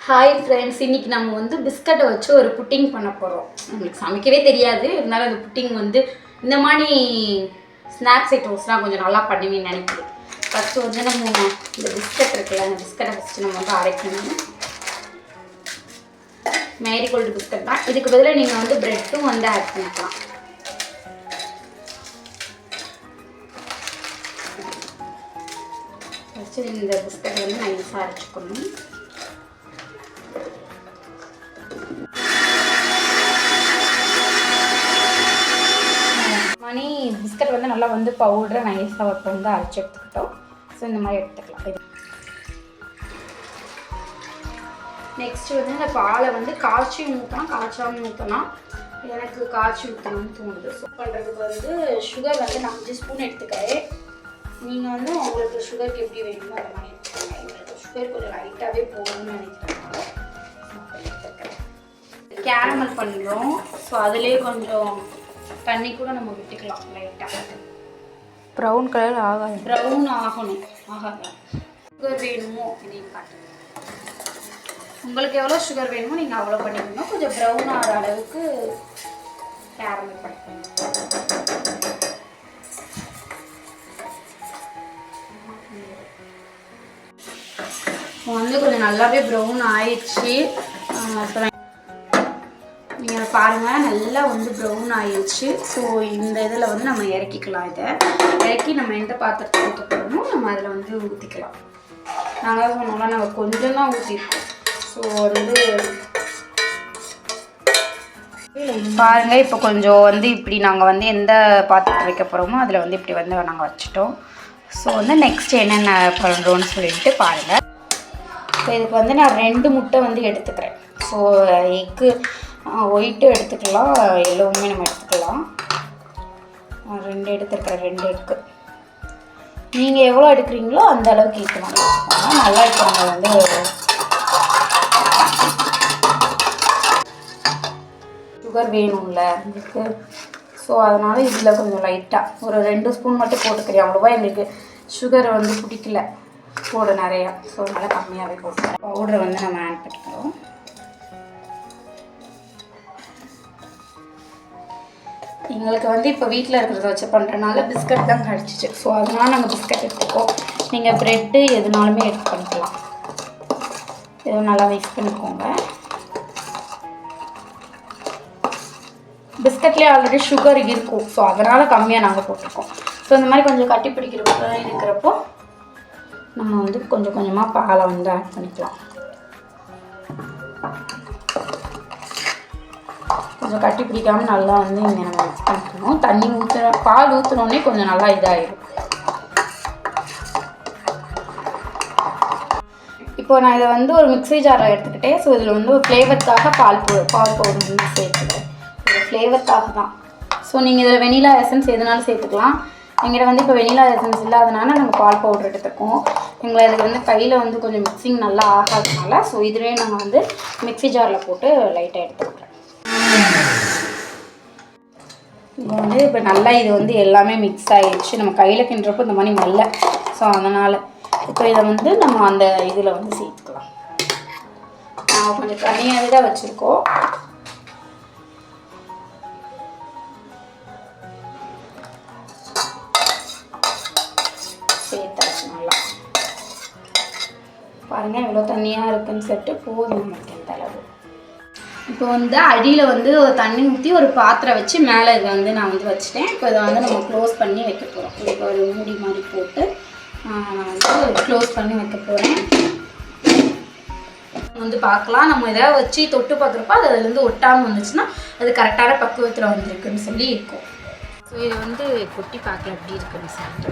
Hi friends, இன்றைக்கி நம்ம வந்து பிஸ்கட்டை வச்சு ஒரு புட்டிங் பண்ண போகிறோம். உங்களுக்கு சமைக்கவே தெரியாது, இருந்தாலும் அந்த புட்டிங் வந்து இந்த மாதிரி ஸ்நாக்ஸ் ஐட்டம்ஸ்லாம் கொஞ்சம் நல்லா பண்ணுவீங்கன்னு நினைக்கிறேன். ஃபஸ்ட்டு வந்து நம்ம இந்த பிஸ்கட் இருக்குல்ல, அந்த பிஸ்கட்டை ஃபஸ்ட்டு நம்ம வந்து அரைக்கணும். மேரிகோல்டு பிஸ்கட் தான். இதுக்கு பதிலாக நீங்கள் வந்து ப்ரெட்டும் வந்து ஆட் பண்ணிக்கலாம். ஃபஸ்ட்டு இந்த பிஸ்கட் வந்து நைஸாக அரைச்சிக்கணும். பிஸ்கட் வந்து நல்லா வந்து பவுடரை நைஸாக வந்து அரைச்சி எடுத்துக்கிட்டோம். ஸோ இந்த மாதிரி எடுத்துக்கலாம். நெக்ஸ்ட்டு வந்து இந்த பாலை வந்து காய்ச்சி ஊற்றலாம், காய்ச்சாமல் ஊற்றலாம். எனக்கு காய்ச்சி ஊற்றணும்னு தோணுது. ஸோ பண்ணுறதுக்கு வந்து சுகர் வந்து நான் 5 ஸ்பூன் எடுத்துக்கிறேன். நீங்கள் வந்து உங்களுக்கு சுகருக்கு எப்படி வேணுமோ அந்த மாதிரி எடுத்துக்கோங்க. எங்களுக்கு சுகர் கொஞ்சம் லைட்டாகவே போகணும்னு நினைக்கிறேன். கேரமல் பண்ணுறோம். ஸோ அதுலேயே கொஞ்சம் தண்ணி கூட நம்ம விட்டுக்கலாம் லைட்டாக. ப்ரௌன் கலர் ஆகாது, ப்ரௌன் ஆகணும். ஆகாது. சுகர் வேணுமோ இதையும் காட்டுங்க. உங்களுக்கு எவ்வளோ சுகர் வேணுமோ நீங்கள் அவ்வளோ பண்ணிக்கணும். கொஞ்சம் ப்ரௌன் ஆகிற அளவுக்கு கேரமல் பண்ணிக்கணும். வந்து கொஞ்சம் நல்லாவே ப்ரௌன் ஆயிடுச்சு. அப்புறம் நீங்கள் பாருங்கள், நல்லா வந்து ப்ரௌன் ஆயிடுச்சு. ஸோ இந்த இதில் வந்து நம்ம இறக்கிக்கலாம். இதை இறக்கி நம்ம எந்த பாத்திரத்தை ஊற்ற போகிறோமோ நம்ம அதில் வந்து ஊற்றிக்கலாம். நாங்கள் சொன்னோம்னா நாங்கள் கொஞ்சம் தான் ஊற்றிருக்கோம். ஸோ வந்து பாருங்கள், இப்போ கொஞ்சம் வந்து இப்படி நாங்கள் வந்து எந்த பாத்திரத்தை வைக்க போகிறோமோ அதில் வந்து இப்படி வந்து நாங்கள் வச்சுட்டோம். ஸோ வந்து நெக்ஸ்ட் என்னென்ன பண்ணுறோன்னு சொல்லிட்டு பாருங்கள். ஸோ இதுக்கு வந்து நான் 2 முட்டை வந்து எடுத்துக்கிறேன். ஸோ எக்கு ஒயிட்டு எடுத்துக்கலாம், எல்லோவுமே நம்ம எடுத்துக்கலாம். 2 எடுத்துக்கிறேன், 2 எக்கு. நீங்கள் எவ்வளோ எடுக்கிறீங்களோ அந்த அளவுக்கு ஈக்கணும். நல்லா இருக்கவங்க வந்து சுகர் வேணும்ல உங்களுக்கு. ஸோ அதனால் இதில் கொஞ்சம் லைட்டாக ஒரு 2 ஸ்பூன் மட்டும் போட்டுக்கிறேன். அவ்வளோவா எங்களுக்கு சுகர் வந்து பிடிக்கல போட நிறையா. ஸோ அதனால் கம்மியாகவே போட்டுக்கிறேன். பவுடரை வந்து நம்ம ஆட் பண்ணிக்கிறோம். எங்களுக்கு வந்து இப்போ வீட்டில் இருக்கிறத வச்சு பண்ணுறதுனால பிஸ்கட் தான் கிடச்சிச்சு. ஸோ அதனால் நாங்கள் பிஸ்கட் எடுத்துக்கோம். நீங்கள் ப்ரெட்டு எதுனாலுமே எடுத்து பண்ணிக்கலாம். எதுவும் நல்லா மிக்ஸ் பண்ணிக்கோங்க. பிஸ்கட்லேயே ஆல்ரெடி சுகர் இருக்கும். ஸோ அதனால் கம்மியாக நாங்கள் போட்டிருக்கோம். ஸோ இந்த மாதிரி கொஞ்சம் கட்டி இருக்கிறப்போ நம்ம வந்து கொஞ்சம் கொஞ்சமாக பாலை வந்து ஆட் பண்ணிக்கலாம். கொஞ்சம் கட்டி பிடிக்காமல் நல்லா வந்து இங்கே நம்ம மிக்ஸ் பண்ணிக்கணும். தண்ணி பால் ஊற்றினோடனே கொஞ்சம் நல்லா இதாகிடும். இப்போ நான் இதை வந்து ஒரு மிக்ஸி ஜாரில் எடுத்துக்கிட்டேன். ஸோ இதில் வந்து ஒரு ஃப்ளேவருக்காக பால் பவுடர் வந்து சேர்த்துக்கிறேன். ஒரு ஃப்ளேவருக்காக தான். ஸோ நீங்கள் இதில் வெனிலா எசன்ஸ் எதுனாலும் சேர்த்துக்கலாம். எங்கிட்ட வந்து இப்போ வெனிலா எசன்ஸ் இல்லாதனால நம்ம பால் பவுடர் எடுத்துருக்கோம். எங்களை இதுக்கு வந்து கையில் வந்து கொஞ்சம் மிக்சிங் நல்லா ஆகாதனால ஸோ இதுவே நாங்கள் வந்து மிக்ஸி ஜாரில் போட்டு லைட்டாக எடுத்துக்கிறோம். இப்போ வந்து இப்போ நல்லா இது வந்து எல்லாமே மிக்ஸ் ஆகிடுச்சு. நம்ம கையில் கிண்டுறப்போ இந்த மாதிரி நல்ல. ஸோ அதனால் இப்போ இதை வந்து நம்ம அந்த இதில் வந்து சேர்த்துக்கலாம். நான் கொஞ்சம் தனியாகவே தான் வச்சுருக்கோம். சேர்த்தாச்சு நல்லா. பாருங்கள் எவ்வளோ தண்ணியாக இருக்குன்னு சொல்லிட்டு போதும் நமக்கு இந்த அளவு. இப்போ வந்து அடியில் வந்து தண்ணி ஊற்றி ஒரு பாத்திரம் வச்சு மேலே இதை வந்து நான் வந்து வச்சுட்டேன். இப்போ இதை வந்து நம்ம க்ளோஸ் பண்ணி வைக்க போகிறோம். இப்போ ஒரு மூடி மாதிரி போட்டு நான் வந்து க்ளோஸ் பண்ணி வைக்க போகிறேன். வந்து பார்க்கலாம், நம்ம இதை வச்சு தொட்டு பார்க்குறப்ப அது அதுலேருந்து ஒட்டாமல் வந்துச்சுன்னா அது கரெக்டான பக்குவத்தில் வந்துருக்குன்னு சொல்லி இருக்கும். ஸோ இதை வந்து கொட்டி பார்க்கலாம் எப்படி இருக்குன்னு சொல்லிட்டு